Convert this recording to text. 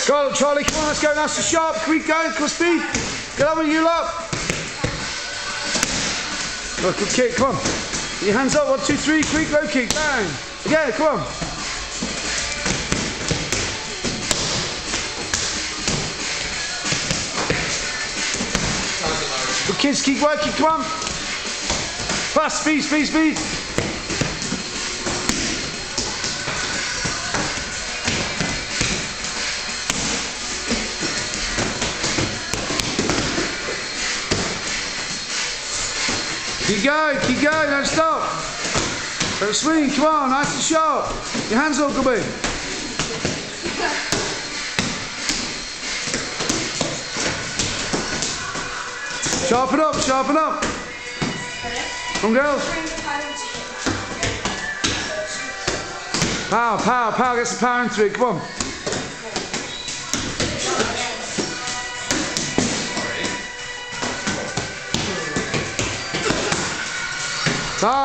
Go, Charlie, come on, let's go. Nice and sharp. Keep going, come on, speed. Get over you lot. Oh, good kick, come on. Get your hands up, 1, 2, 3, quick, low kick, bang. Again, come on. Good kids, keep working, come on. Fast, speed, speed, speed. Keep going, don't stop. Don't swing, come on, nice and sharp. Your hands up, Gubby. Sharpen up, sharpen up. Come on, girls. Power, power, power, get some power into it, come on. Time.